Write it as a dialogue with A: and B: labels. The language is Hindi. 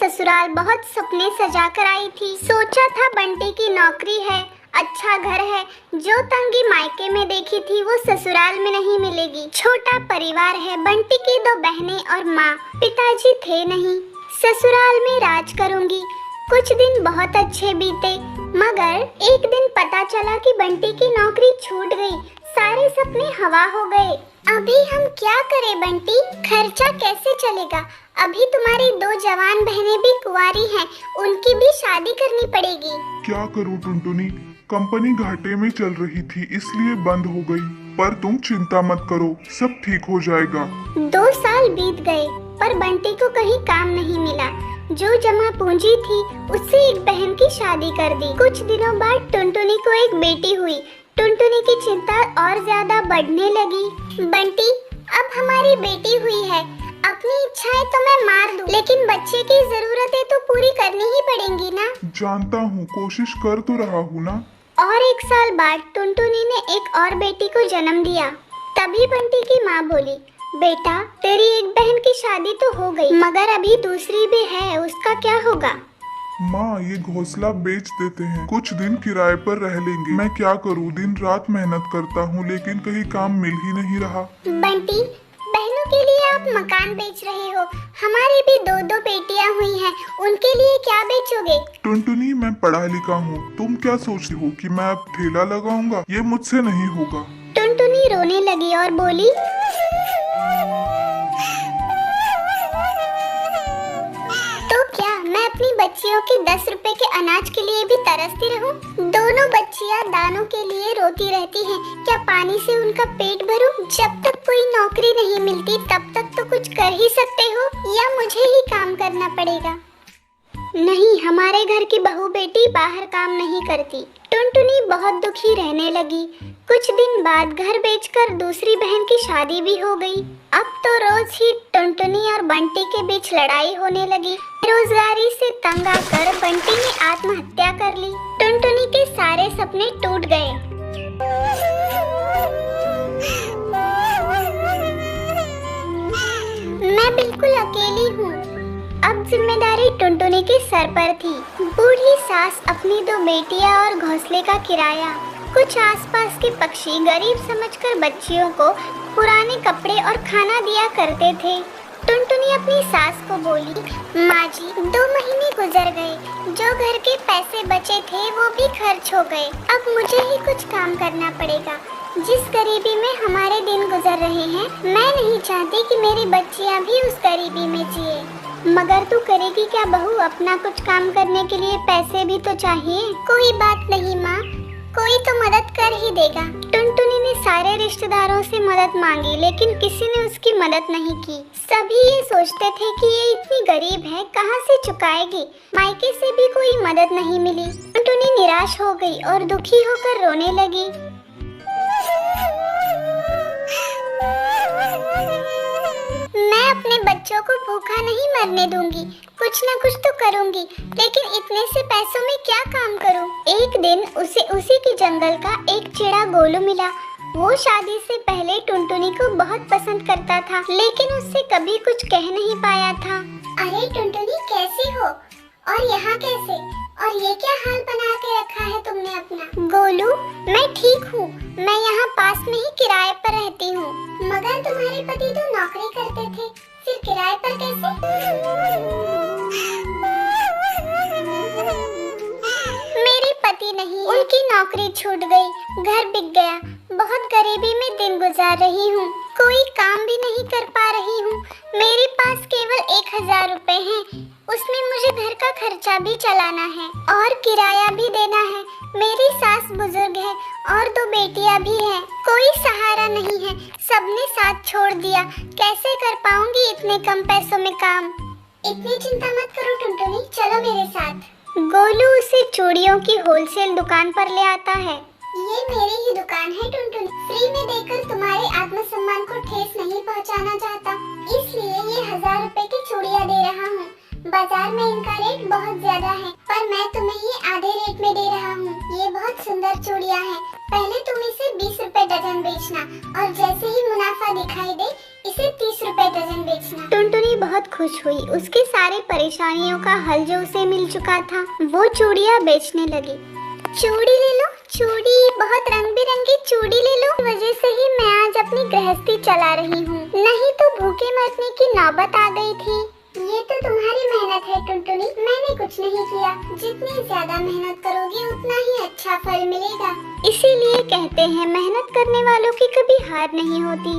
A: ससुराल बहुत सपने सजा कर आई थी। सोचा था बंटी की नौकरी है, अच्छा घर है, जो तंगी मायके में देखी थी वो ससुराल में नहीं मिलेगी। छोटा परिवार है, बंटी की 2 बहनें और माँ, पिताजी थे नहीं। ससुराल में राज करूंगी। कुछ दिन बहुत अच्छे बीते, मगर एक दिन पता चला कि बंटी की नौकरी छूट गई। सारे सपने हवा हो गए। अभी हम क्या करें बंटी, खर्चा कैसे चलेगा? अभी तुम्हारी 2 जवान बहनें भी कुंवारी हैं, उनकी भी शादी करनी पड़ेगी।
B: क्या करूं टुनटुनी, कंपनी घाटे में चल रही थी इसलिए बंद हो गई। पर तुम चिंता मत करो, सब ठीक हो जाएगा।
A: 2 साल बीत गए पर बंटी को कहीं काम नहीं मिला। जो जमा पूंजी थी उससे एक बहन की शादी कर दी। कुछ दिनों बाद टुनटुनी को एक बेटी हुई। टुनटुनी की चिंता और ज्यादा बढ़ने लगी। बंटी, अब हमारी बेटी हुई है, अपनी इच्छाएं तो मैं मार दूं, लेकिन बच्चे की जरूरतें तो पूरी करनी ही पड़ेंगी ना।
B: जानता हूँ, कोशिश कर तो रहा हूँ ना।
A: और 1 साल बाद टुनटुनी ने एक और बेटी को जन्म दिया। तभी बंटी की माँ बोली, बेटा तेरी एक बहन की शादी तो हो गई, मगर अभी दूसरी भी है, उसका क्या होगा?
B: माँ, ये घोंसला बेच देते हैं, कुछ दिन किराए पर रह लेंगे। मैं क्या करूँ, दिन रात मेहनत करता हूँ लेकिन कहीं काम मिल ही नहीं रहा।
A: बंटी, बहनों के लिए आप मकान बेच रहे हो, हमारी भी 2 बेटियां हुई हैं, उनके लिए क्या बेचोगे?
B: टुनटुनी, मैं पढ़ा लिखा हूँ, तुम क्या सोचती हो कि मैं अब ठेला लगाऊंगा? ये मुझसे नहीं होगा।
A: टुनटुनी रोने लगी और बोली, तो क्या मैं अपनी बच्चियों के 10 रुपए के अनाज के लिए भी तरसती रहूं? दोनों बच्चियां दानों के लिए रोती रहती हैं, क्या पानी से उनका पेट भरूं? जब तक कोई नौकरी नहीं मिलती तब तक तो कुछ कर ही सकते हो, या मुझे ही काम करना पड़ेगा? नहीं, हमारे घर की बहू बेटी बाहर काम नहीं करती। टुनटुनी बहुत दुखी रहने लगी। कुछ दिन बाद घर बेचकर दूसरी बहन की शादी भी हो गई। अब तो रोज ही टुनटुनी और बंटी के बीच लड़ाई होने लगी। बेरोजगारी से तंग आकर बंटी ने आत्महत्या कर ली। टुनटुनी के सारे सपने टूट गए। मैं बिल्कुल अकेली हूँ। अब जिम्मेदारी टुनटुनी के सर पर थी। बूढ़ी सास, अपनी 2 बेटियां और घोंसले का किराया। कुछ आसपास के पक्षी गरीब समझकर बच्चियों को पुराने कपड़े और खाना दिया करते थे। टुनटुनी अपनी सास को बोली, माँ जी 2 महीने गुजर गए, जो घर के पैसे बचे थे वो भी खर्च हो गए। अब मुझे ही कुछ काम करना पड़ेगा। जिस गरीबी में हमारे दिन गुजर रहे हैं, मैं नहीं चाहती कि मेरी बच्चियाँ भी उस गरीबी में जिए। मगर तू करेगी क्या बहू, अपना कुछ काम करने के लिए पैसे भी तो चाहिए। कोई बात नहीं माँ, कोई तो मदद कर ही देगा। टुनटुनी ने सारे रिश्तेदारों से मदद मांगी लेकिन किसी ने उसकी मदद नहीं की। सभी ये सोचते थे कि ये इतनी गरीब है, कहाँ से चुकाएगी। मायके से भी कोई मदद नहीं मिली। टुनटुनी निराश हो गई और दुखी होकर रोने लगी। मैं अपने बच्चों को भूखा नहीं मरने दूंगी, कुछ न कुछ तो करूंगी, लेकिन इतने से पैसों में क्या काम करूं? एक दिन उसे उसी के जंगल का एक चिड़ा गोलू मिला। वो शादी से पहले टुनटुनी को बहुत पसंद करता था, लेकिन उससे कभी कुछ कह नहीं पाया था। अरे टुनटुनी, कैसी हो? और यहाँ कैसे? और ये क्या हाल बना के रखा है तुमने अपना? गोलू, मैं ठीक हूँ, मैं यहाँ पास में ही किराए पर रहती हूँ। मगर तुम्हारे पति तो नौकरी करते थे, फिर किराए पर कैसे? मेरे पति नहीं, उनकी नौकरी छूट गई, घर बिक गया, बहुत गरीबी में दिन गुजार रही हूँ, कोई काम भी नहीं कर पा रही हूँ। मेरे पास केवल 1000 रुपए हैं, उसमें मुझे घर का खर्चा भी चलाना है और किराया भी देना है। मेरी सास बुजुर्ग है और 2 बेटियां भी हैं, कोई सहारा नहीं है, सबने साथ छोड़ दिया। कैसे कर पाऊंगी इतने कम पैसों में काम? इतनी चिंता मत करो टुनटुनी, चलो मेरे साथ। गोलू उसे चूड़ियों की होलसेल दुकान पर ले आता है। ये मेरी ही दुकान है टुनटुनी, फ्री में देकर तुम्हारे आत्मसम्मान को ठेस नहीं पहुंचाना चाहता, इसलिए ये 1000 रुपए की चूड़ियां दे रहा हूँ। बाजार में इनका रेट बहुत ज्यादा है, पर मैं तुम्हें ये आधे रेट में दे रहा हूँ। ये बहुत सुंदर चूड़ियां हैं, पहले तुम इसे 20 रुपए डजन बेचना और जैसे ही मुनाफा दिखाई दे इसे इसे 30 रुपए दर्जन बेचना। टुनटुनी बहुत खुश हुई। उसके सारे परेशानियों का हल जो उसे मिल चुका था, वो चूड़ियाँ बेचने लगी। चूड़ी ले लो, चूड़ी, बहुत रंग बिरंगी चूड़ी ले लो। वजह से ही मैं आज अपनी गृहस्थी चला रही हूँ, नहीं तो भूखे मरने की नौबत आ गई थी। ये तो तुम्हारी मेहनत है टुनटुनी, मैंने कुछ नहीं किया। जितनी ज्यादा मेहनत करोगी उतना ही अच्छा फल मिलेगा। इसीलिए कहते हैं मेहनत करने वालों की कभी हार नहीं होती।